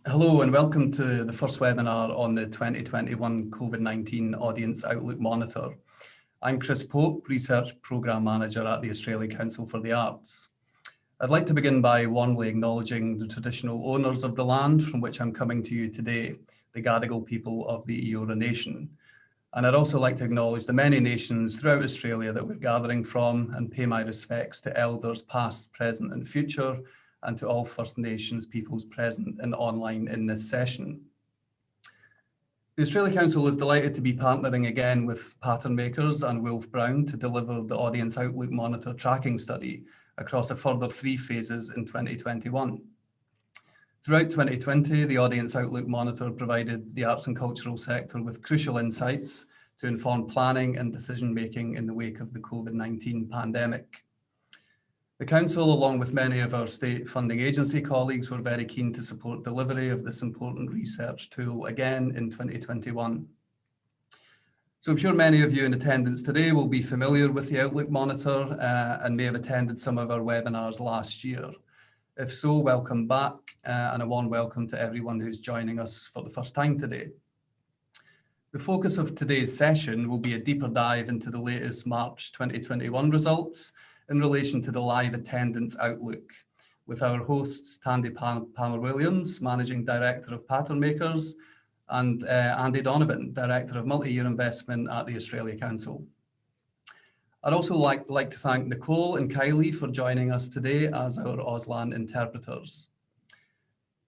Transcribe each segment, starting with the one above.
Hello and welcome to the first webinar on the 2021 COVID-19 Audience Outlook Monitor. I'm Chris Pope, Research Programme Manager at the Australian Council for the Arts. I'd like to begin by warmly acknowledging the traditional owners of the land from which I'm coming to you today, the Gadigal people of the Eora Nation. And I'd also like to acknowledge the many nations throughout Australia that we're gathering from and pay my respects to elders past, present and future, and to all First Nations peoples present and online in this session. The Australia Council is delighted to be partnering again with Patternmakers and Wolf Brown to deliver the Audience Outlook Monitor tracking study across a further 3 phases in 2021. Throughout 2020, the Audience Outlook Monitor provided the arts and cultural sector with crucial insights to inform planning and decision-making in the wake of the COVID-19 pandemic. The Council, along with many of our state funding agency colleagues, were very keen to support delivery of this important research tool again in 2021. So I'm sure many of you in attendance today will be familiar with the Outlook Monitor and may have attended some of our webinars last year. If so, welcome back and a warm welcome to everyone who's joining us for the first time today. The focus of today's session will be a deeper dive into the latest March 2021 results in relation to the live attendance outlook, with our hosts Tandi Palmer Williams, Managing Director of Patternmakers, and Andy Donovan, Director of Multi-Year Investment at the Australia Council. I'd also like to thank Nicole and Kylie for joining us today as our Auslan interpreters.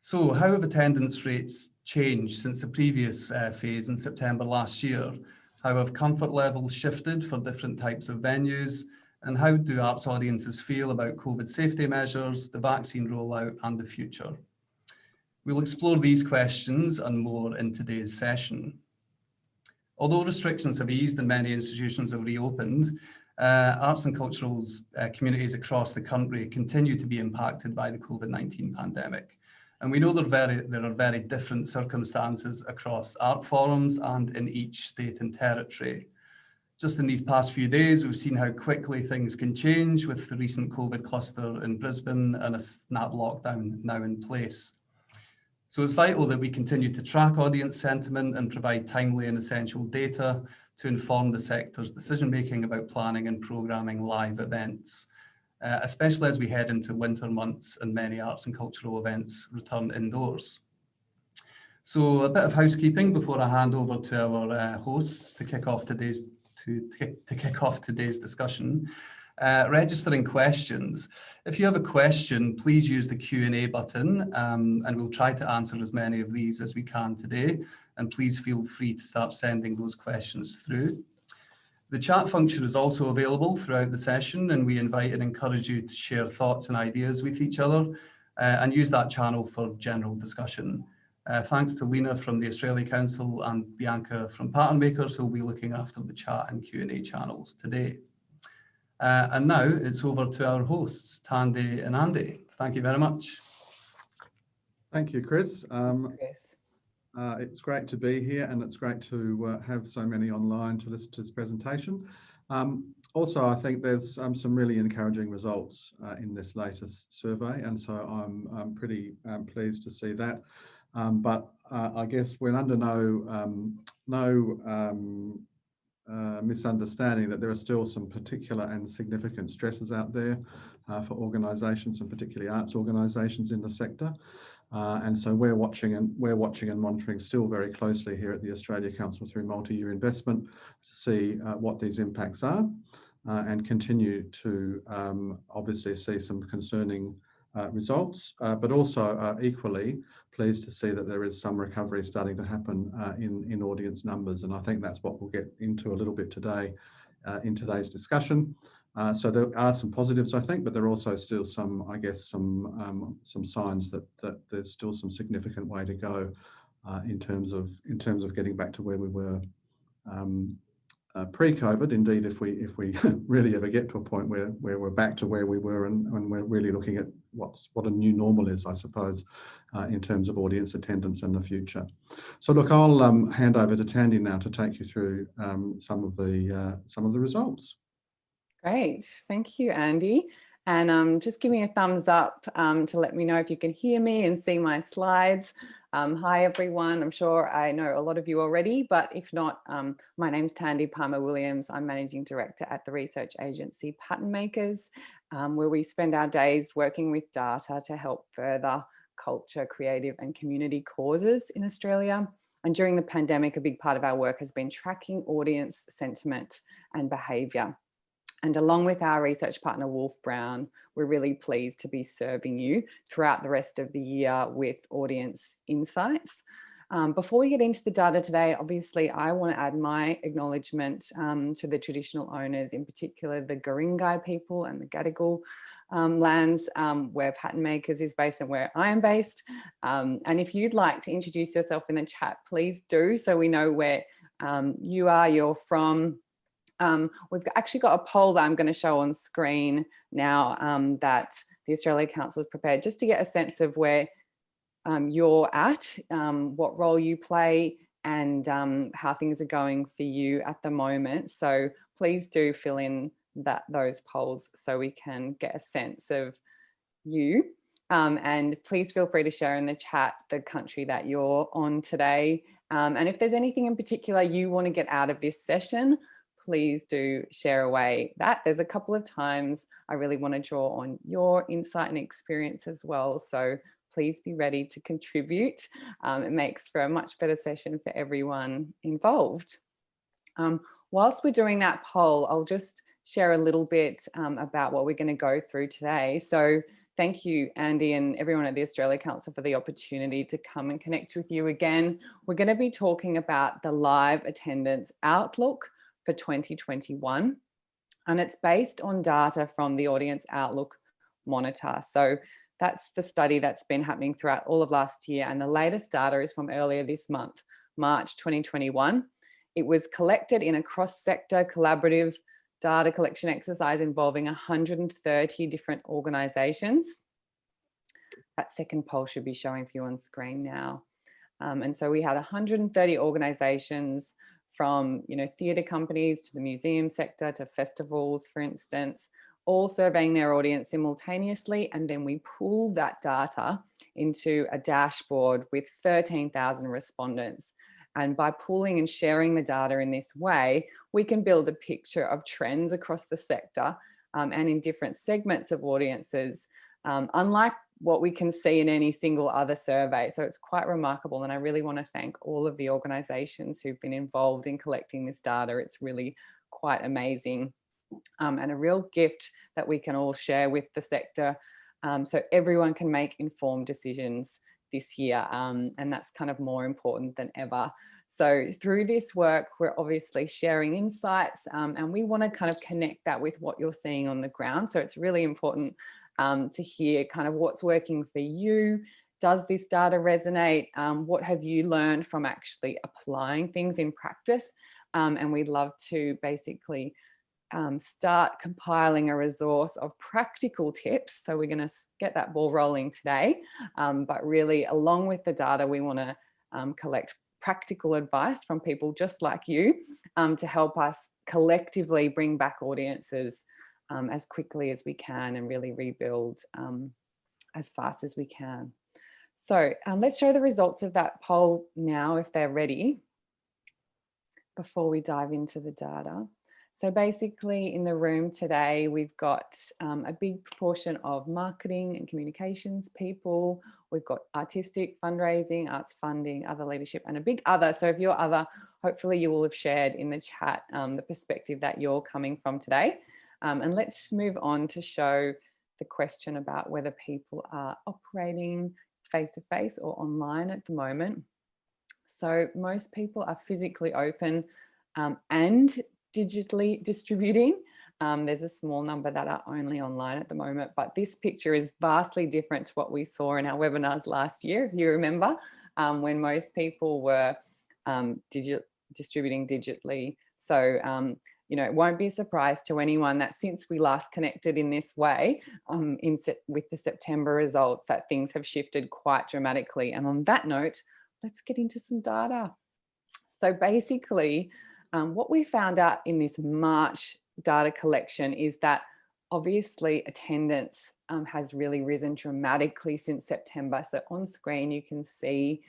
So how have attendance rates changed since the previous phase in September last year? How have comfort levels shifted for different types of venues? And how do arts audiences feel about COVID safety measures, the vaccine rollout and the future? We'll explore these questions and more in today's session. Although restrictions have eased and many institutions have reopened, arts and cultural communities across the country continue to be impacted by the COVID-19 pandemic. And we know there are very different circumstances across art forums and in each state and territory. Just in these past few days, we've seen how quickly things can change with the recent COVID cluster in Brisbane and a snap lockdown now in place. So it's vital that we continue to track audience sentiment and provide timely and essential data to inform the sector's decision-making about planning and programming live events, especially as we head into winter months and many arts and cultural events return indoors. So a bit of housekeeping before I hand over to our hosts to kick off today's discussion. Registering questions. If you have a question, please use the Q&A button and we'll try to answer as many of these as we can today. And please feel free to start sending those questions through. The chat function is also available throughout the session, and we invite and encourage you to share thoughts and ideas with each other and use that channel for general discussion. Thanks to Lena from the Australia Council and Bianca from Patternmakers, who will be looking after the chat and Q&A channels today. And now it's over to our hosts, Tandi and Andy. Thank you very much. Thank you, Chris. It's great to be here, and it's great to have so many online to listen to this presentation. Also, I think there's some really encouraging results in this latest survey, and so I'm pretty pleased to see that. But I guess we're under no misunderstanding that there are still some particular and significant stresses out there for organisations, and particularly arts organisations in the sector. And so we're watching and monitoring still very closely here at the Australia Council through multi-year investment to see what these impacts are, and continue to obviously see some concerning results, but also equally pleased to see that there is some recovery starting to happen in audience numbers. And I think that's what we'll get into a little bit today in today's discussion. So there are some positives, I think, but there are also still some, I guess, some signs that there's still some significant way to go in terms of getting back to where we were pre-COVID. Indeed, if we really ever get to a point where we're back to where we were and we're really looking at what a new normal is, I suppose, in terms of audience attendance in the future. So look, I'll hand over to Tandi now to take you through some of the results. Great, thank you, Andy. And just give me a thumbs up to let me know if you can hear me and see my slides. Hi, everyone. I'm sure I know a lot of you already, but if not, my name's Tandi Palmer Williams. I'm Managing Director at the research agency Patternmakers, where we spend our days working with data to help further culture, creative and community causes in Australia. And during the pandemic, a big part of our work has been tracking audience sentiment and behaviour. And along with our research partner, Wolf Brown, we're really pleased to be serving you throughout the rest of the year with audience insights. Before we get into the data today, obviously, I want to add my acknowledgement to the traditional owners, in particular, the Guringai people and the Gadigal lands where Patternmakers is based and where I am based. And if you'd like to introduce yourself in the chat, please do, so we know where you are, you're from. We've actually got a poll that I'm going to show on screen now that the Australia Council has prepared, just to get a sense of where you're at, what role you play, and how things are going for you at the moment. So please do fill in those polls so we can get a sense of you. And please feel free to share in the chat the country that you're on today. And if there's anything in particular you want to get out of this session, please do share away that. There's a couple of times I really want to draw on your insight and experience as well. So please be ready to contribute. It makes for a much better session for everyone involved. Whilst we're doing that poll, I'll just share a little bit about what we're going to go through today. So thank you, Andy, and everyone at the Australia Council for the opportunity to come and connect with you again. We're going to be talking about the live attendance outlook for 2021, and it's based on data from the Audience Outlook Monitor. So that's the study that's been happening throughout all of last year, and the latest data is from earlier this month, March 2021. It was collected in a cross-sector collaborative data collection exercise involving 130 different organisations. That second poll should be showing for you on screen now. And so we had 130 organisations, from theatre companies to the museum sector to festivals, for instance, all surveying their audience simultaneously. And then we pooled that data into a dashboard with 13,000 respondents. And by pooling and sharing the data in this way, we can build a picture of trends across the sector and in different segments of audiences, unlike what we can see in any single other survey. So it's quite remarkable. And I really want to thank all of the organisations who've been involved in collecting this data. It's really quite amazing and a real gift that we can all share with the sector so everyone can make informed decisions this year. And that's kind of more important than ever. So through this work, we're obviously sharing insights and we want to kind of connect that with what you're seeing on the ground. So it's really important to hear kind of what's working for you. Does this data resonate? What have you learned from actually applying things in practice? And we'd love to basically start compiling a resource of practical tips. So we're going to get that ball rolling today. But really, along with the data, we want to collect practical advice from people just like you to help us collectively bring back audiences as quickly as we can and really rebuild as fast as we can. So let's show the results of that poll now, if they're ready, before we dive into the data. So basically in the room today, we've got a big proportion of marketing and communications people. We've got artistic, fundraising, arts funding, other leadership, and a big other. So if you're other, hopefully you will have shared in the chat the perspective that you're coming from today. And let's move on to show the question about whether people are operating face-to-face or online at the moment. So most people are physically open and digitally distributing. There's a small number that are only online at the moment, but this picture is vastly different to what we saw in our webinars last year, if you remember, when most people were distributing digitally. So, it won't be a surprise to anyone that since we last connected in this way with the September results, that things have shifted quite dramatically. And on that note, let's get into some data. So basically, what we found out in this March data collection is that obviously attendance has really risen dramatically since September. So on screen, you can see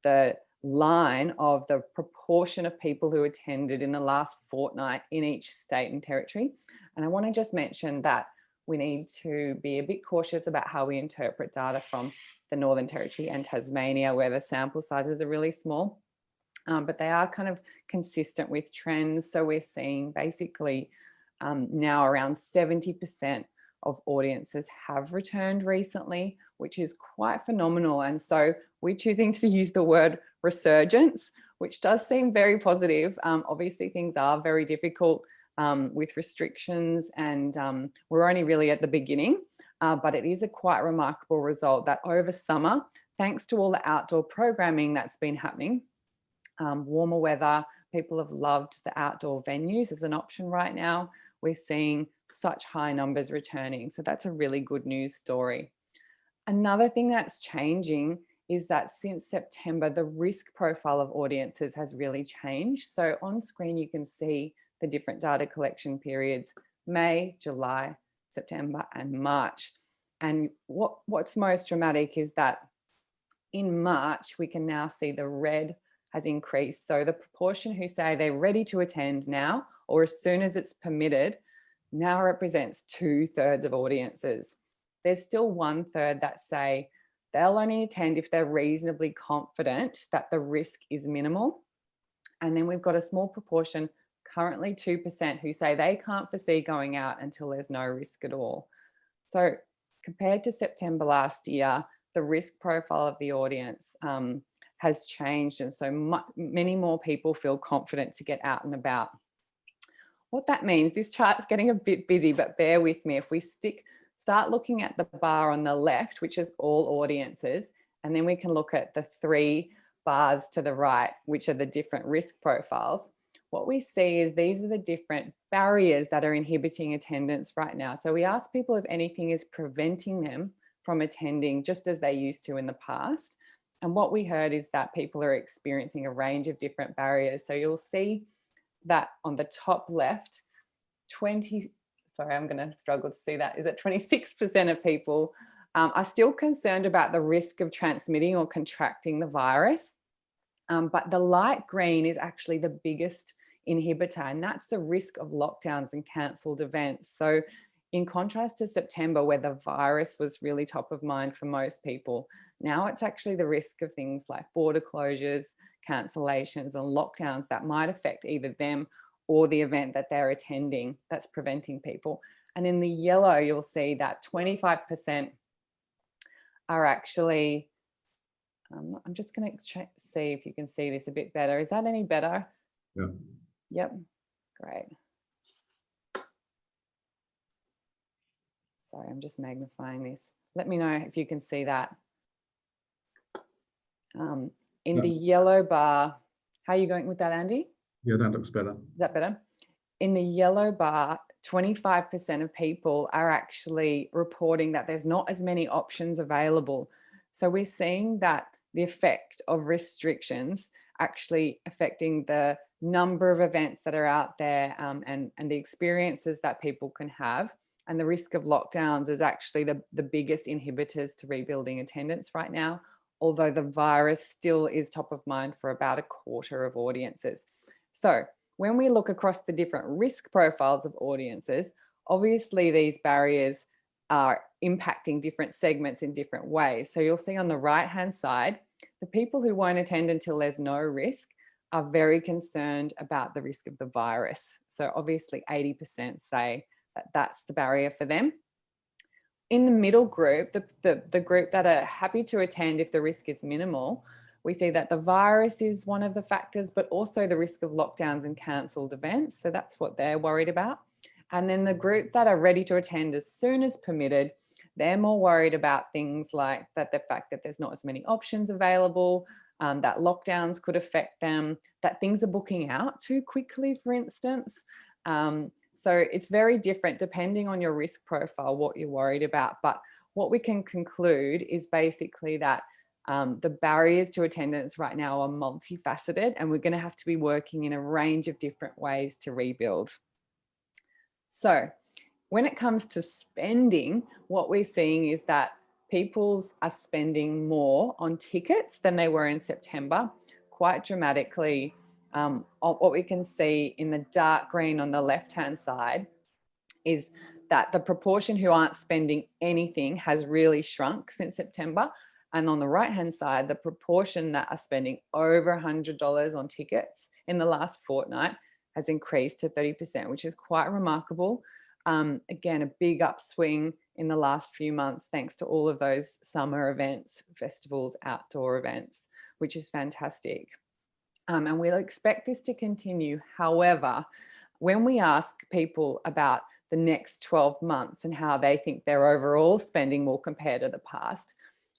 the line of the proportion of people who attended in the last fortnight in each state and territory. And I want to just mention that we need to be a bit cautious about how we interpret data from the Northern Territory and Tasmania, where the sample sizes are really small, but they are kind of consistent with trends. So we're seeing basically now around 70% of audiences have returned recently, which is quite phenomenal. And so we're choosing to use the word resurgence, which does seem very positive. Obviously, things are very difficult with restrictions, and we're only really at the beginning, but it is a quite remarkable result that over summer, thanks to all the outdoor programming that's been happening, warmer weather, people have loved the outdoor venues as an option right now. We're seeing such high numbers returning. So that's a really good news story. Another thing that's changing is that since September, the risk profile of audiences has really changed. So on screen, you can see the different data collection periods: May, July, September, and March. And what's most dramatic is that in March, we can now see the red has increased. So the proportion who say they're ready to attend now, or as soon as it's permitted, now represents 2/3 of audiences. There's still 1/3 that say they'll only attend if they're reasonably confident that the risk is minimal. And then we've got a small proportion, currently 2%, who say they can't foresee going out until there's no risk at all. So compared to September last year, the risk profile of the audience has changed. And so many more people feel confident to get out and about. What that means, this chart's getting a bit busy, but bear with me. If we start looking at the bar on the left, which is all audiences, and then we can look at the 3 bars to the right, which are the different risk profiles. What we see is these are the different barriers that are inhibiting attendance right now. So we ask people if anything is preventing them from attending just as they used to in the past. And what we heard is that people are experiencing a range of different barriers. So you'll see that on the top left, I'm going to struggle to see that. Is it 26% of people are still concerned about the risk of transmitting or contracting the virus. But the light green is actually the biggest inhibitor, and that's the risk of lockdowns and cancelled events. So in contrast to September, where the virus was really top of mind for most people, now it's actually the risk of things like border closures, cancellations, and lockdowns that might affect either them or the event that they're attending that's preventing people. And in the yellow, you'll see that 25% are actually, I'm just going to see if you can see this a bit better. Is that any better? Yeah. Yep, great. Sorry, I'm just magnifying this. Let me know if you can see that. In the yellow bar, how are you going with that, Andy? Yeah, that looks better. Is that better? In the yellow bar, 25% of people are actually reporting that there's not as many options available. So we're seeing that the effect of restrictions actually affecting the number of events that are out there, and the experiences that people can have. And the risk of lockdowns is actually the biggest inhibitors to rebuilding attendance right now, although the virus still is top of mind for about 1/4 of audiences. So when we look across the different risk profiles of audiences, obviously these barriers are impacting different segments in different ways. So you'll see on the right-hand side, the people who won't attend until there's no risk are very concerned about the risk of the virus. So obviously 80% say that that's the barrier for them. In the middle group, the group that are happy to attend if the risk is minimal, we see that the virus is one of the factors, but also the risk of lockdowns and cancelled events. So that's what they're worried about. And then the group that are ready to attend as soon as permitted, they're more worried about things like that, the fact that there's not as many options available, that lockdowns could affect them, that things are booking out too quickly, for instance. So it's very different depending on your risk profile, what you're worried about. But what we can conclude is basically that the barriers to attendance right now are multifaceted, and we're going to have to be working in a range of different ways to rebuild. So When it comes to spending, what we're seeing is that people are spending more on tickets than they were in September, quite dramatically. What we can see in the dark green on the left-hand side is that the proportion who aren't spending anything has really shrunk since September. And on the right-hand side, the proportion that are spending over $100 on tickets in the last fortnight has increased to 30%, which is quite remarkable. Again, a big upswing in the last few months, thanks to all of those summer events, festivals, outdoor events, which is fantastic. And we'll expect this to continue. However, when we ask people about the next 12 months and how they think their overall spending will compare to the past,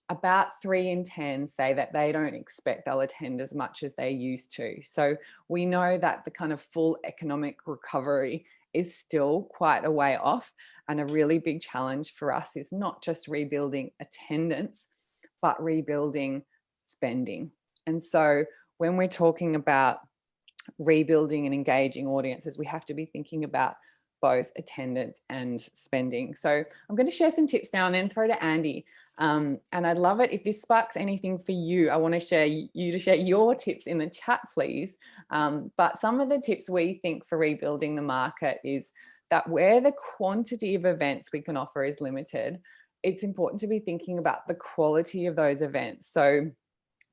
about 3 in 10 say that they don't expect they'll attend as much as they used to. So we know that the kind of full economic recovery is still quite a way off. And a really big challenge for us is not just rebuilding attendance, but rebuilding spending. And so when we're talking about rebuilding and engaging audiences, we have to be thinking about both attendance and spending. So I'm going to share some tips now and then throw to Andy. And I'd love it if this sparks anything for you. I want to share your tips in the chat, please. But some of the tips we think for rebuilding the market is that where the quantity of events we can offer is limited, it's important to be thinking about the quality of those events. So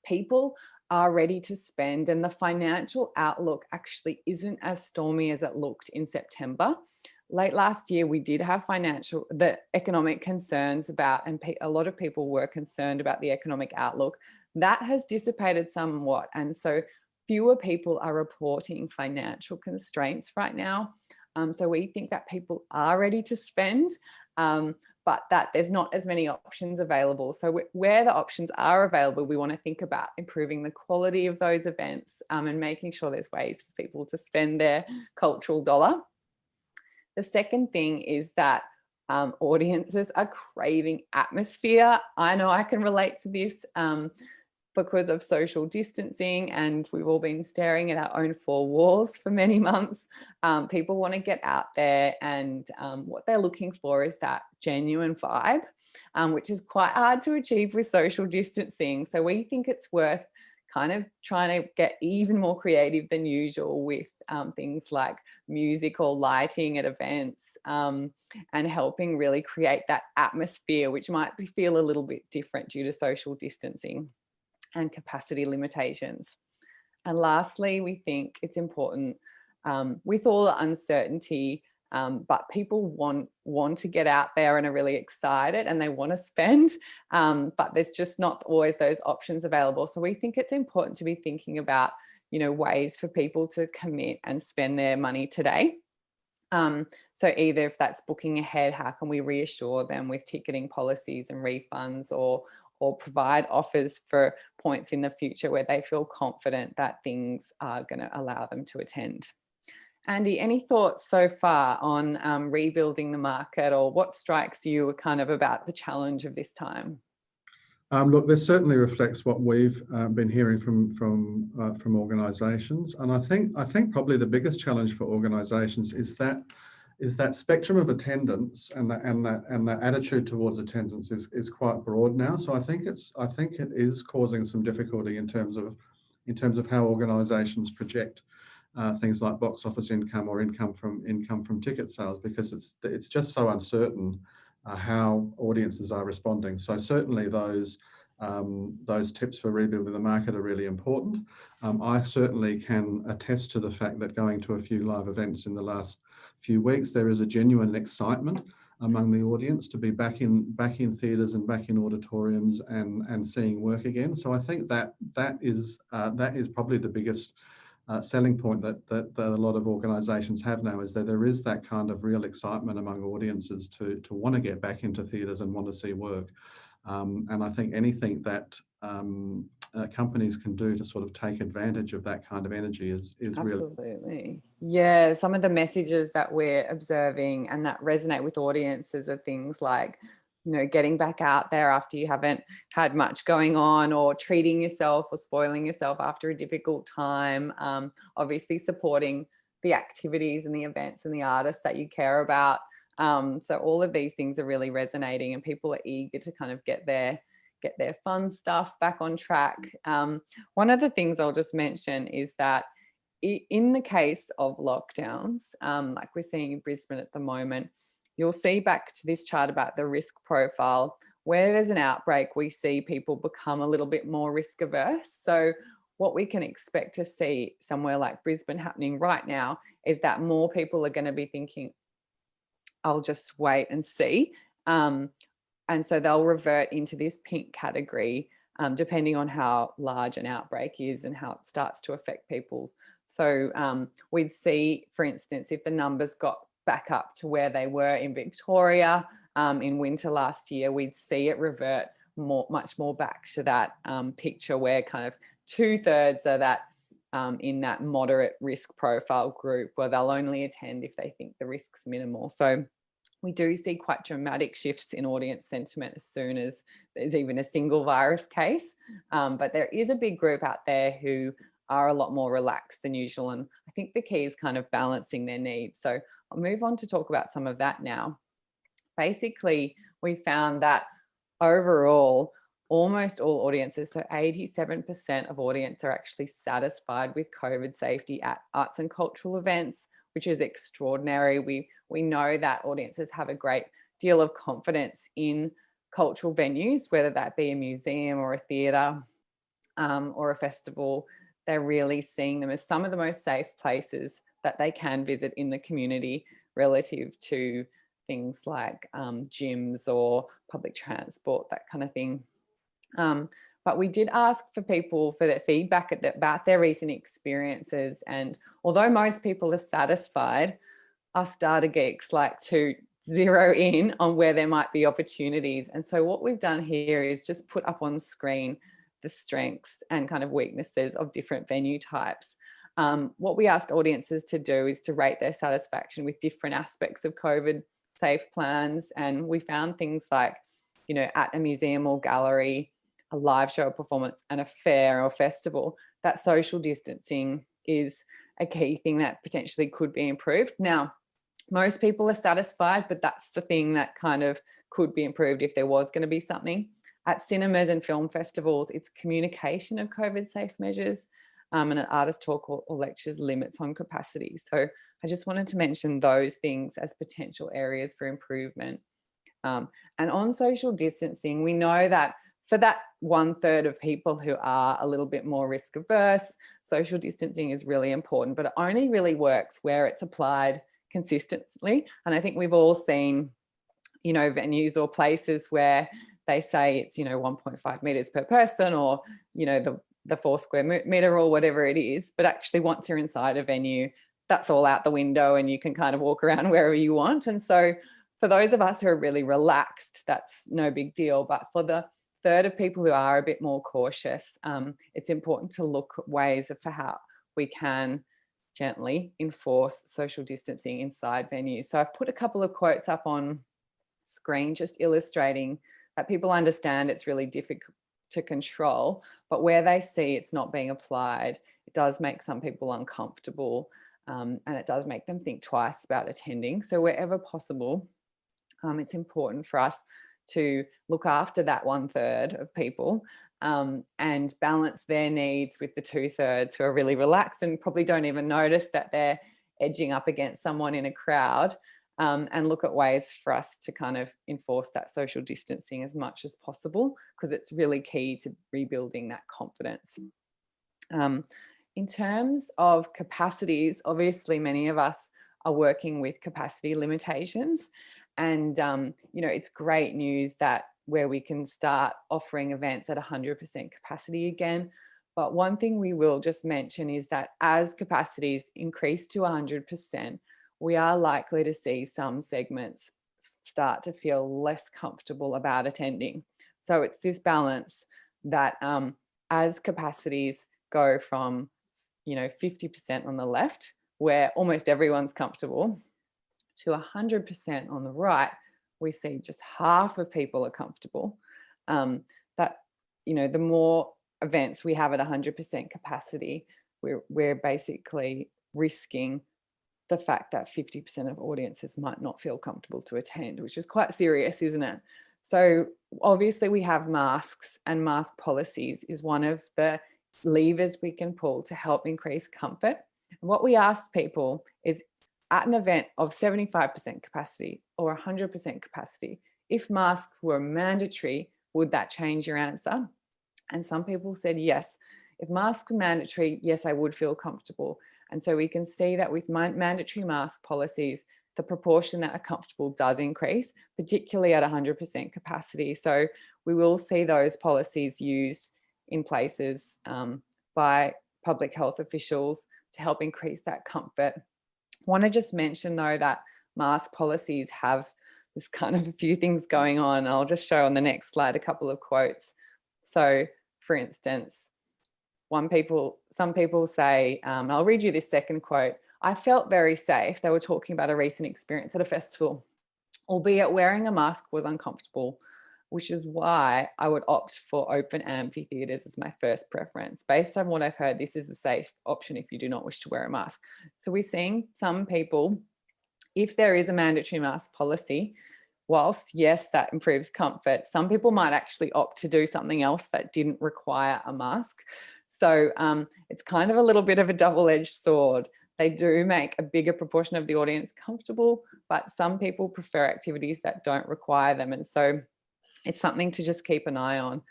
people are ready to spend, and the financial outlook actually isn't as stormy as it looked in September. Late last year, we did have the economic concerns about, and a lot of people were concerned about the economic outlook. That has dissipated somewhat. And so fewer people are reporting financial constraints right now. So we think that people are ready to spend, but that there's not as many options available. So where the options are available, we want to think about improving the quality of those events and making sure there's ways for people to spend their cultural dollar. The second thing is that audiences are craving atmosphere. I know I can relate to this because of social distancing, and we've all been staring at our own four walls for many months. People want to get out there, and what they're looking for is that genuine vibe, which is quite hard to achieve with social distancing. So we think it's worth kind of trying to get even more creative than usual with things like music or lighting at events, and helping really create that atmosphere, which might feel a little bit different due to social distancing and capacity limitations. And lastly, we think it's important with all the uncertainty, but people want to get out there and are really excited and they want to spend, but there's just not always those options available. So we think it's important to be thinking about, ways for people to commit and spend their money today. So either if that's booking ahead, how can we reassure them with ticketing policies and refunds, or provide offers for points in the future where they feel confident that things are going to allow them to attend. Andy, any thoughts so far on rebuilding the market, or what strikes you kind of about the challenge of this time? Look, this certainly reflects what we've been hearing from organisations, and I think probably the biggest challenge for organisations is that spectrum of attendance and that attitude towards attendance is quite broad now. So I think it is causing some difficulty in terms of how organisations project things like box office income or income from ticket sales, because it's just so uncertain how audiences are responding. So certainly those tips for rebuilding the market are really important. I certainly can attest to the fact that going to a few live events in the last few weeks, there is a genuine excitement among the audience to be back in theatres and back in auditoriums and seeing work again. So I think that is probably the biggest selling point that a lot of organisations have now, is that there is that kind of real excitement among audiences to want to get back into theatres and want to see work. And I think anything that companies can do to sort of take advantage of that kind of energy is Absolutely. really... Yeah, some of the messages that we're observing and that resonate with audiences are things like, getting back out there after you haven't had much going on, or treating yourself or spoiling yourself after a difficult time. Obviously supporting the activities and the events and the artists that you care about. So all of these things are really resonating, and people are eager to kind of get their fun stuff back on track. One of the things I'll just mention is that in the case of lockdowns, like we're seeing in Brisbane at the moment, you'll see back to this chart about the risk profile. Where there's an outbreak, we see people become a little bit more risk averse. So what we can expect to see somewhere like Brisbane happening right now is that more people are going to be thinking, I'll just wait and see. And so they'll revert into this pink category, depending on how large an outbreak is and how it starts to affect people. So we'd see, for instance, if the numbers got back up to where they were in Victoria in winter last year, we'd see it revert much more back to that picture where kind of 2/3 are that in that moderate risk profile group, where they'll only attend if they think the risk's minimal. So we do see quite dramatic shifts in audience sentiment as soon as there's even a single virus case. But there is a big group out there who are a lot more relaxed than usual. And I think the key is kind of balancing their needs. So I'll move on to talk about some of that now. Basically, we found that overall, almost all audiences, so 87% of audience are actually satisfied with COVID safety at arts and cultural events, which is extraordinary. We know that audiences have a great deal of confidence in cultural venues, whether that be a museum or a theatre or a festival. They're really seeing them as some of the most safe places that they can visit in the community relative to things like gyms or public transport, that kind of thing. But we did ask for people for their feedback about their recent experiences. And although most people are satisfied, us data geeks like to zero in on where there might be opportunities. And so what we've done here is just put up on screen the strengths and kind of weaknesses of different venue types. What we asked audiences to do is to rate their satisfaction with different aspects of COVID safe plans. And we found things like, you know, at a museum or gallery, a live show or performance, and a fair or festival, that social distancing is a key thing that potentially could be improved. Now, most people are satisfied, but that's the thing that kind of could be improved if there was going to be something. At cinemas and film festivals, it's communication of COVID safe measures, and at artist talk or lectures, limits on capacity. So I just wanted to mention those things as potential areas for improvement. And on social distancing, we know that for that 1/3 of people who are a little bit more risk averse, social distancing is really important, but it only really works where it's applied consistently. And I think we've all seen, you know, venues or places where they say it's, you know, 1.5 meters per person, or, you know, the 4 square meter or whatever it is. But actually once you're inside a venue, that's all out the window and you can kind of walk around wherever you want. And so for those of us who are really relaxed, that's no big deal. But for the 1/3 of people who are a bit more cautious, it's important to look at ways for how we can gently enforce social distancing inside venues. So I've put a couple of quotes up on screen just illustrating that people understand it's really difficult to control, but where they see it's not being applied, it does make some people uncomfortable, and it does make them think twice about attending. So wherever possible, it's important for us to look after that 1/3 of people and balance their needs with the 2/3 who are really relaxed and probably don't even notice that they're edging up against someone in a crowd, and look at ways for us to kind of enforce that social distancing as much as possible, because it's really key to rebuilding that confidence. In terms of capacities, obviously many of us are working with capacity limitations, and you know, it's great news that where we can start offering events at 100% capacity again. But one thing we will just mention is that as capacities increase to 100%, we are likely to see some segments start to feel less comfortable about attending. So it's this balance that as capacities go from, you know, 50% on the left, where almost everyone's comfortable, to 100% on the right, we see just half of people are comfortable. That, you know, the more events we have at 100% capacity, we're basically risking the fact that 50% of audiences might not feel comfortable to attend, which is quite serious, isn't it? So obviously we have masks, and mask policies is one of the levers we can pull to help increase comfort. And what we asked people is, at an event of 75% capacity or 100% capacity, if masks were mandatory, would that change your answer? And some people said yes. If masks were mandatory, yes, I would feel comfortable. And so we can see that with mandatory mask policies, the proportion that are comfortable does increase, particularly at 100% capacity. So we will see those policies used in places by public health officials to help increase that comfort. I want to just mention though that mask policies have this kind of a few things going on. I'll just show on the next slide a couple of quotes. So for instance, some people say, I'll read you this second quote. I felt very safe. They were talking about a recent experience at a festival, albeit wearing a mask was uncomfortable, which is why I would opt for open amphitheatres as my first preference. Based on what I've heard, this is the safe option if you do not wish to wear a mask. So we're seeing some people, if there is a mandatory mask policy, whilst yes, that improves comfort, some people might actually opt to do something else that didn't require a mask. So it's kind of a little bit of a double-edged sword. They do make a bigger proportion of the audience comfortable, but some people prefer activities that don't require them. And so it's something to just keep an eye on.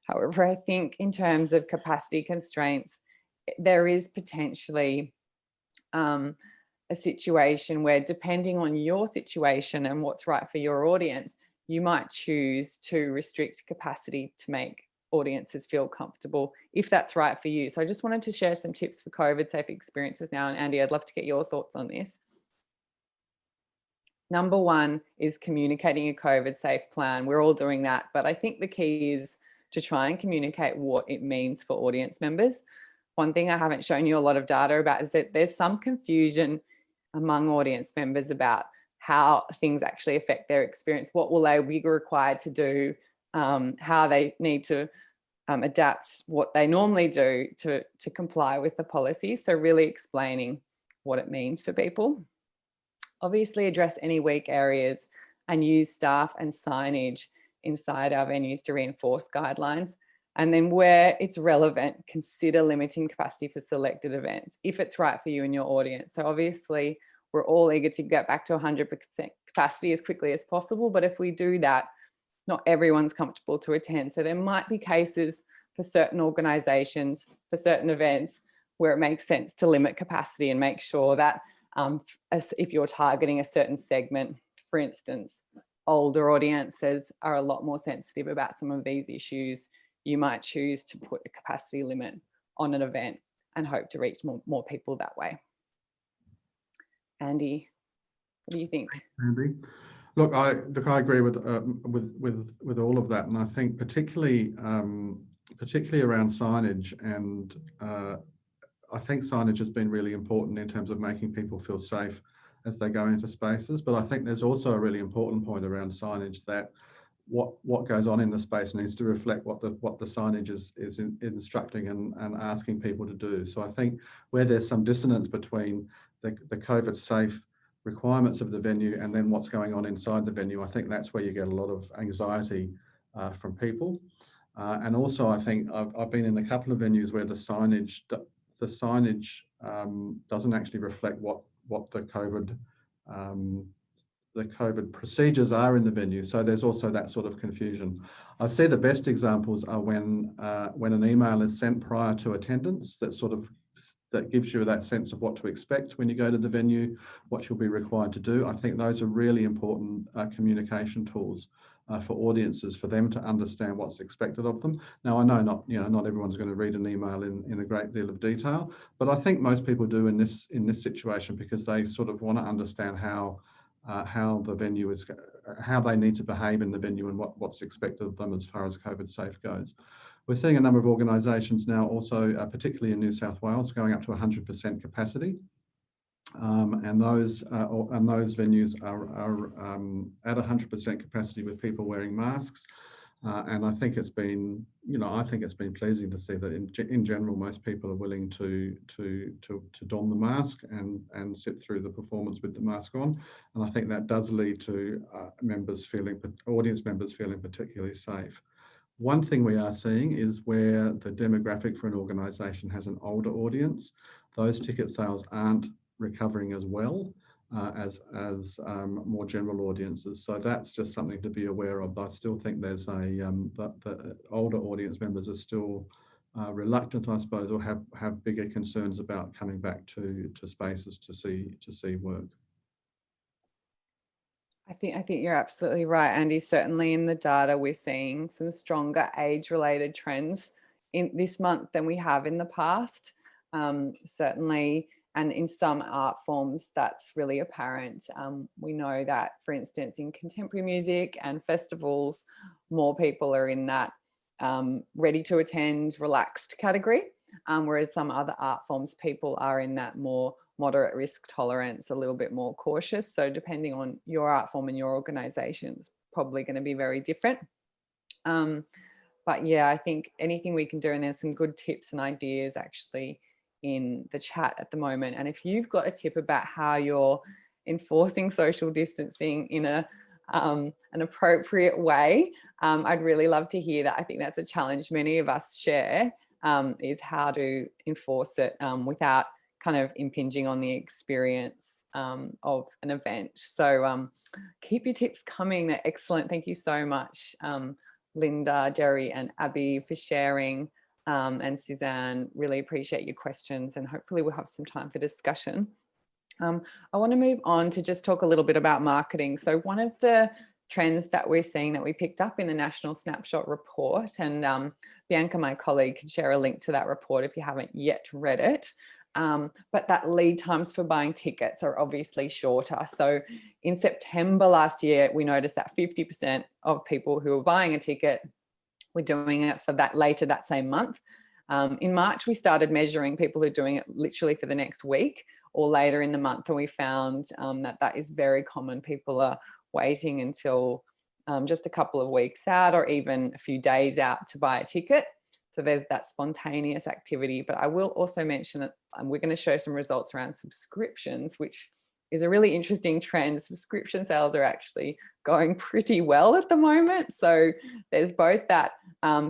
However, I think in terms of capacity constraints, there is potentially a situation where, depending on your situation and what's right for your audience, you might choose to restrict capacity to make audiences feel comfortable if that's right for you. So I just wanted to share some tips for COVID safe experiences now. And Andy, I'd love to get your thoughts on this. Number one is communicating a COVID safe plan. We're all doing that, but I think the key is to try and communicate what it means for audience members. One thing I haven't shown you a lot of data about is that there's some confusion among audience members about how things actually affect their experience. What will they be required to do? How they need to adapt what they normally do to comply with the policy. So really explaining what it means for people. Obviously address any weak areas and use staff and signage inside our venues to reinforce guidelines. And then where it's relevant, consider limiting capacity for selected events if it's right for you and your audience. So obviously we're all eager to get back to 100% capacity as quickly as possible. But if we do that, not everyone's comfortable to attend. So there might be cases for certain organisations, for certain events, where it makes sense to limit capacity and make sure that if you're targeting a certain segment, for instance, older audiences are a lot more sensitive about some of these issues, you might choose to put a capacity limit on an event and hope to reach more people that way. Andy, what do you think? Andy? Look, I agree with all of that, and I think particularly around signage, and I think signage has been really important in terms of making people feel safe as they go into spaces. But I think there's also a really important point around signage, that what goes on in the space needs to reflect what the signage is instructing and asking people to do. So I think where there's some dissonance between the COVID safe requirements of the venue and then what's going on inside the venue, I think that's where you get a lot of anxiety from people. And also, I think I've been in a couple of venues where the signage doesn't actually reflect what the COVID procedures are in the venue. So there's also that sort of confusion. I see the best examples are when an email is sent prior to attendance that gives you that sense of what to expect when you go to the venue, what you'll be required to do. I think those are really important communication tools for audiences, for them to understand what's expected of them. Now, I know not everyone's going to read an email in a great deal of detail, but I think most people do in this situation, because they sort of want to understand how the venue is, how they need to behave in the venue and what's expected of them as far as COVID safe goes. We're seeing a number of organisations now also, particularly in New South Wales, going up to 100% capacity. And those venues are at 100% capacity with people wearing masks. And I think it's been, I think it's been pleasing to see that in general, most people are willing to don the mask and sit through the performance with the mask on. And I think that does lead to audience members feeling particularly safe. One thing we are seeing is where the demographic for an organisation has an older audience, those ticket sales aren't recovering as well as more general audiences. So that's just something to be aware of. I still think there's the older audience members are still reluctant, I suppose, or have bigger concerns about coming back to spaces to see work. I think you're absolutely right, Andy. Certainly in the data, we're seeing some stronger age-related trends in this month than we have in the past. Certainly, and in some art forms, that's really apparent. We know that, for instance, in contemporary music and festivals, more people are in that ready to attend, relaxed category, whereas some other art forms, people are in that more moderate risk tolerance, a little bit more cautious. So depending on your art form and your organisation, it's probably going to be very different. But yeah, I think anything we can do, and there's some good tips and ideas actually in the chat at the moment. And if you've got a tip about how you're enforcing social distancing in an appropriate way, I'd really love to hear that. I think that's a challenge many of us share, is how to enforce it without kind of impinging on the experience of an event. So keep your tips coming. They're excellent. Thank you so much, Linda, Jerry and Abby, for sharing, and Suzanne. Really appreciate your questions, and hopefully we'll have some time for discussion. I want to move on to just talk a little bit about marketing. So one of the trends that we're seeing that we picked up in the National Snapshot Report, and Bianca, my colleague, can share a link to that report if you haven't yet read it. But that lead times for buying tickets are obviously shorter. So in September last year, we noticed that 50% of people who were buying a ticket were doing it for that later that same month. In March, we started measuring people who are doing it literally for the next week or later in the month, and we found that is very common. People are waiting until just a couple of weeks out or even a few days out to buy a ticket. So there's that spontaneous activity. But I will also mention that we're going to show some results around subscriptions, which is a really interesting trend. Subscription sales are actually going pretty well at the moment. So there's both that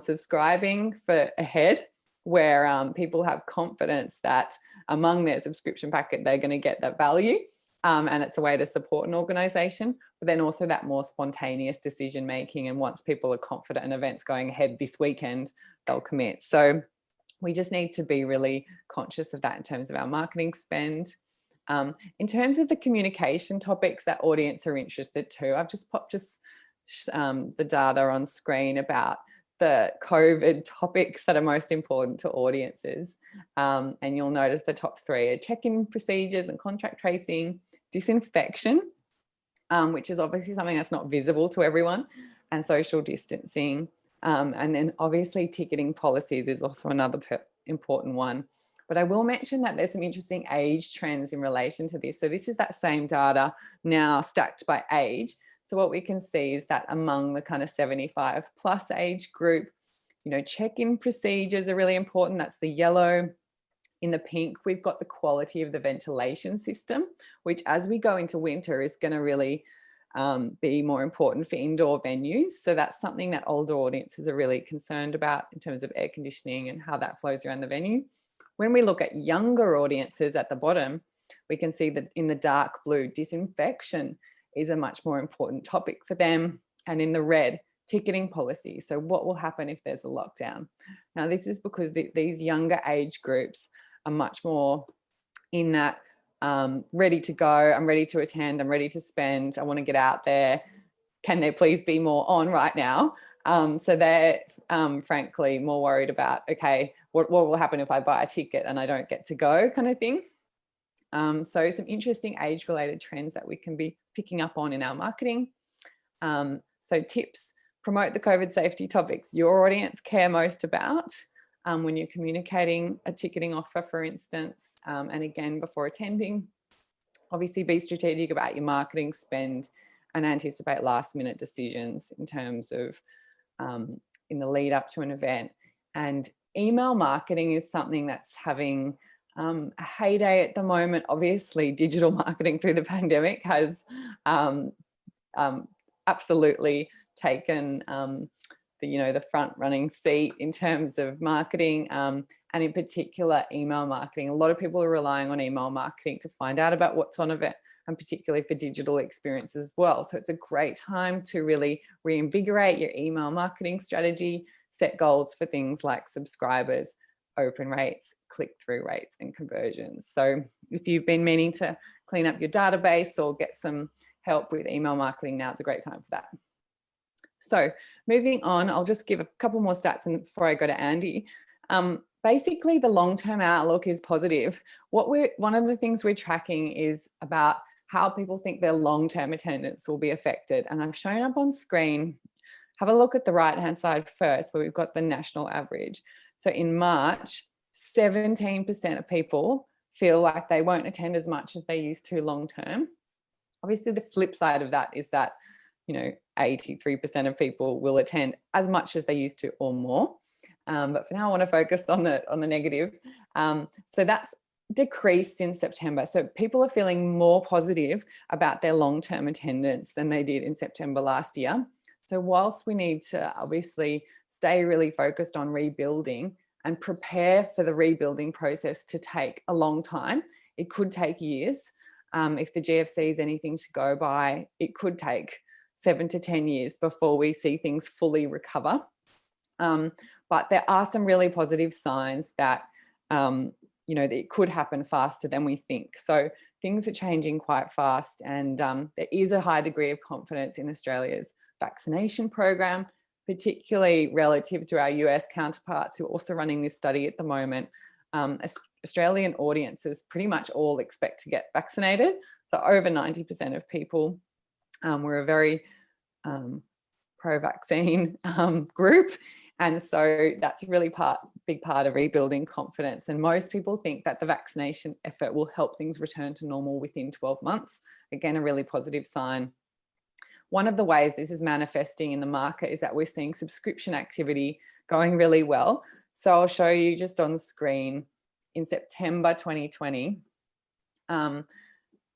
subscribing for ahead, where people have confidence that among their subscription packet, they're going to get that value. And it's a way to support an organisation, but then also that more spontaneous decision making. And once people are confident an event's going ahead this weekend, they'll commit. So we just need to be really conscious of that in terms of our marketing spend. In terms of the communication topics that audience are interested to, I've just popped the data on screen about the COVID topics that are most important to audiences. And you'll notice the top three are check-in procedures and contact tracing, disinfection, which is obviously something that's not visible to everyone, and social distancing. And then obviously ticketing policies is also another important one. But I will mention that there's some interesting age trends in relation to this. So this is that same data now stacked by age. So what we can see is that among the kind of 75 plus age group, check-in procedures are really important. That's the yellow. In the pink, we've got the quality of the ventilation system, which as we go into winter is going to really be more important for indoor venues. So that's something that older audiences are really concerned about in terms of air conditioning and how that flows around the venue. When we look at younger audiences at the bottom, we can see that in the dark blue, disinfection is a much more important topic for them. And in the red, ticketing policy. So what will happen if there's a lockdown? Now, this is because these younger age groups are much more in that ready to go, I'm ready to attend, I'm ready to spend, I want to get out there. Can there please be more on right now? So they're frankly more worried about, okay, what will happen if I buy a ticket and I don't get to go, kind of thing. So some interesting age-related trends that we can be picking up on in our marketing. So tips: promote the COVID safety topics your audience care most about when you're communicating a ticketing offer, for instance, and again, before attending. Obviously, be strategic about your marketing spend and anticipate last-minute decisions in terms of in the lead up to an event. And email marketing is something that's having a heyday at the moment. Obviously, digital marketing through the pandemic has absolutely taken the front running seat in terms of marketing, and in particular email marketing. A lot of people are relying on email marketing to find out about what's on event, and particularly for digital experience as well. So it's a great time to really reinvigorate your email marketing strategy, set goals for things like subscribers, open rates, click-through rates, and conversions. So if you've been meaning to clean up your database or get some help with email marketing, now it's a great time for that. So moving on, I'll just give a couple more stats before I go to Andy. Basically, the long-term outlook is positive. One of the things we're tracking is about how people think their long-term attendance will be affected. And I've shown up on screen. Have a look at the right-hand side first, where we've got the national average. So in March, 17% of people feel like they won't attend as much as they used to long-term. Obviously, the flip side of that is that 83% of people will attend as much as they used to or more. But for now, I want to focus on the negative. So that's decreased in September. So people are feeling more positive about their long-term attendance than they did in September last year. So whilst we need to obviously stay really focused on rebuilding and prepare for the rebuilding process to take a long time, it could take years. If the GFC is anything to go by, it could take 7 to 10 years before we see things fully recover. But there are some really positive signs that, that it could happen faster than we think. So things are changing quite fast, and there is a high degree of confidence in Australia's vaccination program, particularly relative to our US counterparts who are also running this study at the moment. Australian audiences pretty much all expect to get vaccinated. So over 90% of people were a very pro-vaccine group. And so that's a really big part of rebuilding confidence. And most people think that the vaccination effort will help things return to normal within 12 months. Again, a really positive sign. One of the ways this is manifesting in the market is that we're seeing subscription activity going really well. So I'll show you just on screen in September 2020,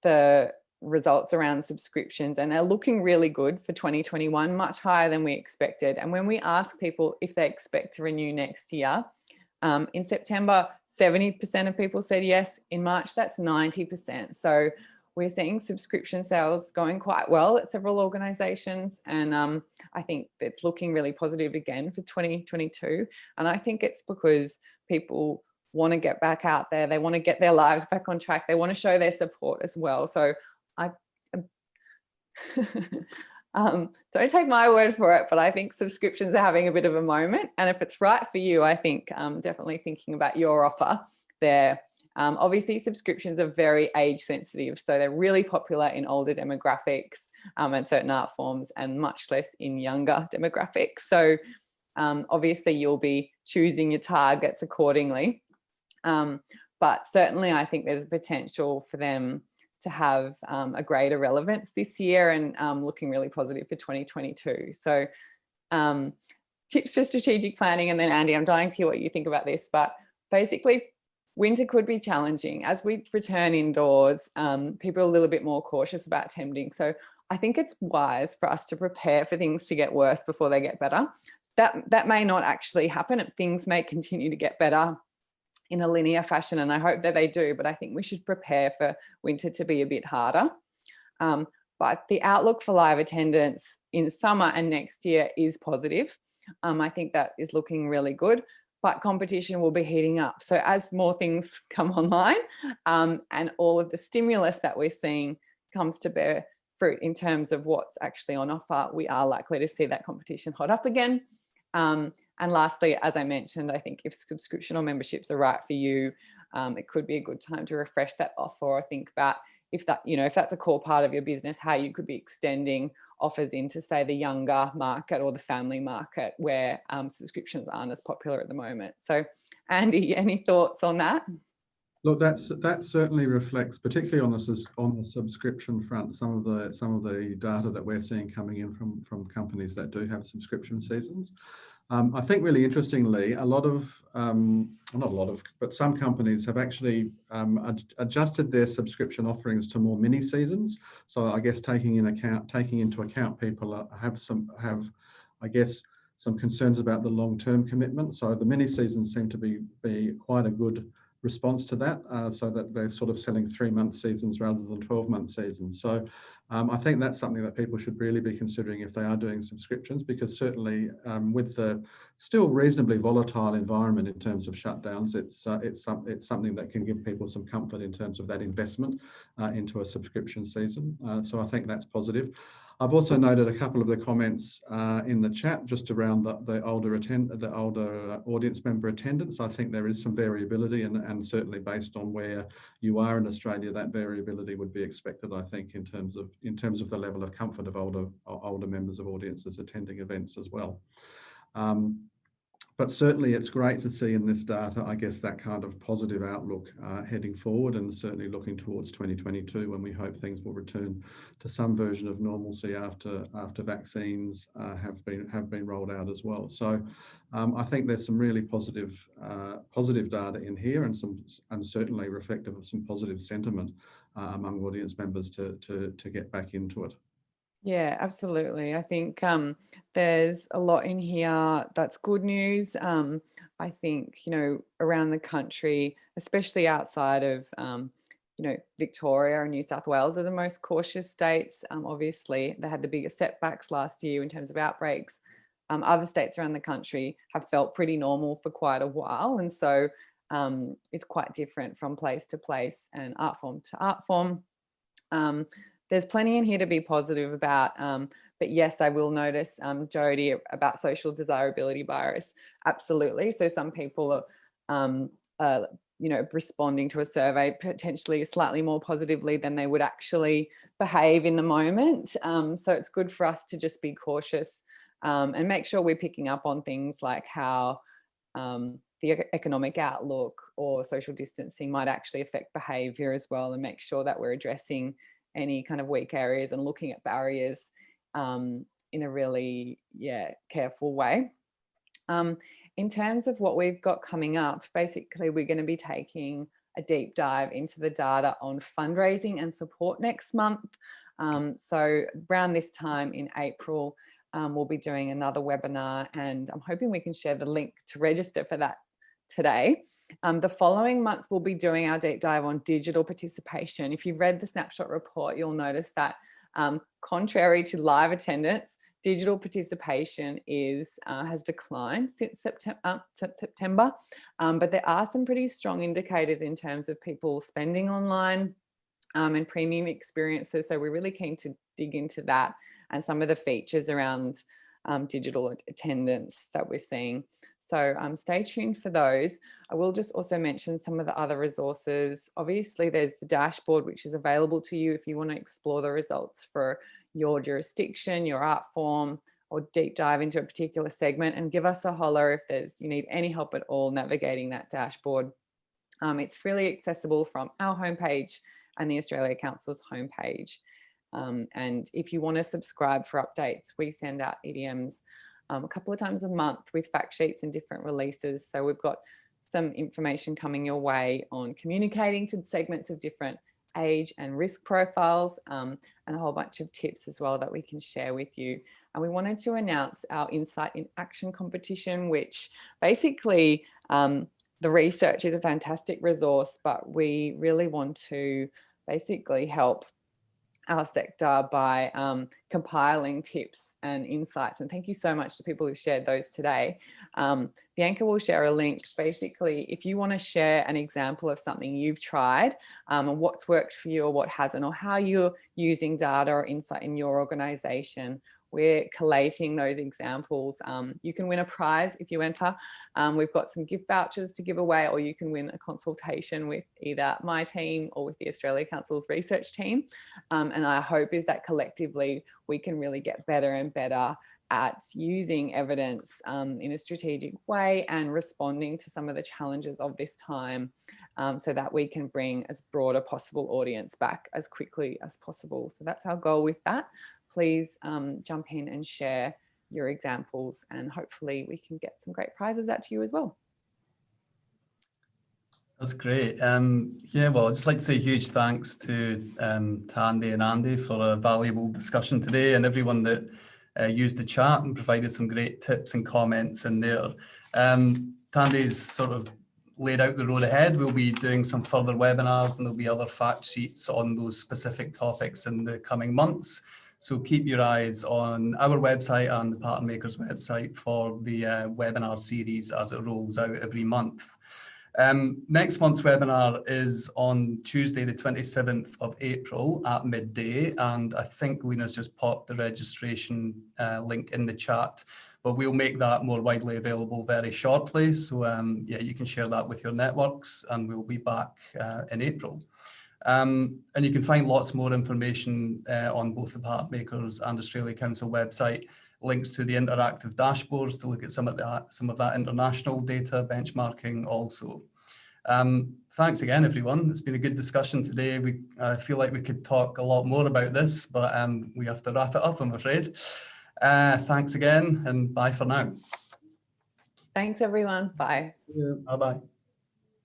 the results around subscriptions, and they're looking really good for 2021, much higher than we expected. And when we ask people if they expect to renew next year, in September, 70% of people said yes. In March, that's 90%. So we're seeing subscription sales going quite well at several organisations, and I think it's looking really positive again for 2022. And I think it's because people want to get back out there, they want to get their lives back on track, they want to show their support as well. So don't take my word for it, but I think subscriptions are having a bit of a moment. And if it's right for you, I think definitely thinking about your offer there. Obviously, subscriptions are very age sensitive, so they're really popular in older demographics and certain art forms, and much less in younger demographics. So obviously, you'll be choosing your targets accordingly. But certainly, I think there's a potential for them to have a greater relevance this year, and looking really positive for 2022. So tips for strategic planning. And then Andy, I'm dying to hear what you think about this, but basically winter could be challenging. As we return indoors, people are a little bit more cautious about attending. So I think it's wise for us to prepare for things to get worse before they get better. That may not actually happen. Things may continue to get better in a linear fashion, and I hope that they do, but I think we should prepare for winter to be a bit harder. But the outlook for live attendance in summer and next year is positive. I think that is looking really good, but competition will be heating up. So as more things come online and all of the stimulus that we're seeing comes to bear fruit in terms of what's actually on offer, we are likely to see that competition hot up again. And lastly, as I mentioned, I think if subscription or memberships are right for you, it could be a good time to refresh that offer, or think about if that's a core part of your business, how you could be extending offers into, say, the younger market or the family market where subscriptions aren't as popular at the moment. So Andy, any thoughts on that? Look, that certainly reflects, particularly on the subscription front, some of the data that we're seeing coming in from companies that do have subscription seasons. I think really interestingly, but some companies have actually adjusted their subscription offerings to more mini seasons. So I guess taking into account people have some concerns about the long-term commitment. So the mini seasons seem to be quite a good response to that, so that they're sort of selling 3-month seasons rather than 12-month seasons. So I think that's something that people should really be considering if they are doing subscriptions, because certainly with the still reasonably volatile environment in terms of shutdowns, it's something that can give people some comfort in terms of that investment into a subscription season. So I think that's positive. I've also noted a couple of the comments in the chat just around the older audience member attendance. I think there is some variability, and certainly based on where you are in Australia, that variability would be expected, I think, in terms of the level of comfort of older members of audiences attending events as well. But certainly it's great to see in this data, I guess, that kind of positive outlook heading forward, and certainly looking towards 2022, when we hope things will return to some version of normalcy after vaccines have been rolled out as well. So I think there's some really positive data in here, and certainly reflective of some positive sentiment among audience members to get back into it. Yeah, absolutely. I think there's a lot in here that's good news. I think, around the country, especially outside of, Victoria and New South Wales are the most cautious states. Obviously, they had the biggest setbacks last year in terms of outbreaks. Other states around the country have felt pretty normal for quite a while. And so it's quite different from place to place and art form to art form. There's plenty in here to be positive about, but yes, I will notice, Jody, about social desirability bias. Absolutely. So some people are, responding to a survey potentially slightly more positively than they would actually behave in the moment. So it's good for us to just be cautious and make sure we're picking up on things like how the economic outlook or social distancing might actually affect behaviour as well, and make sure that we're addressing any kind of weak areas and looking at barriers in a really, careful way. In terms of what we've got coming up, basically we're going to be taking a deep dive into the data on fundraising and support next month. So around this time in April, we'll be doing another webinar, and I'm hoping we can share the link to register for that today. The following month, we'll be doing our deep dive on digital participation. If you've read the Snapshot Report, you'll notice that contrary to live attendance, digital participation has declined since September, but there are some pretty strong indicators in terms of people spending online and premium experiences. So we're really keen to dig into that and some of the features around digital attendance that we're seeing. So stay tuned for those. I will just also mention some of the other resources. Obviously, there's the dashboard, which is available to you if you want to explore the results for your jurisdiction, your art form, or deep dive into a particular segment, and give us a holler if you need any help at all navigating that dashboard. It's freely accessible from our homepage and the Australia Council's homepage. And if you want to subscribe for updates, we send out EDMs a couple of times a month with fact sheets and different releases. So we've got some information coming your way on communicating to segments of different age and risk profiles, and a whole bunch of tips as well that we can share with you. And we wanted to announce our Insight in Action competition, which basically the research is a fantastic resource, but we really want to basically help our sector by compiling tips and insights. And thank you so much to people who've shared those today. Bianca will share a link. Basically, if you want to share an example of something you've tried and what's worked for you or what hasn't, or how you're using data or insight in your organization, we're collating those examples. You can win a prize if you enter. We've got some gift vouchers to give away, or you can win a consultation with either my team or with the Australia Council's research team. And our hope is that collectively we can really get better and better at using evidence in a strategic way and responding to some of the challenges of this time, so that we can bring as broad a possible audience back as quickly as possible. So that's our goal with that. Please jump in and share your examples, and hopefully we can get some great prizes out to you as well. That's great. Yeah, well, I'd just like to say huge thanks to Tandi and Andy for a valuable discussion today, and everyone that used the chat and provided some great tips and comments in there. Tandi's sort of laid out the road ahead. We'll be doing some further webinars, and there'll be other fact sheets on those specific topics in the coming months. So keep your eyes on our website and the Patternmakers website for the webinar series as it rolls out every month. Next month's webinar is on Tuesday, the 27th of April at midday. And I think Lena's just popped the registration link in the chat, but we'll make that more widely available very shortly. So yeah, you can share that with your networks, and we'll be back in April. And you can find lots more information on both the Patternmakers and Australia Council website, links to the interactive dashboards to look at some of that international data benchmarking also. Thanks again, everyone. It's been a good discussion today. I feel like we could talk a lot more about this, but we have to wrap it up, I'm afraid. Thanks again, and bye for now. Thanks, everyone. Bye. Bye-bye.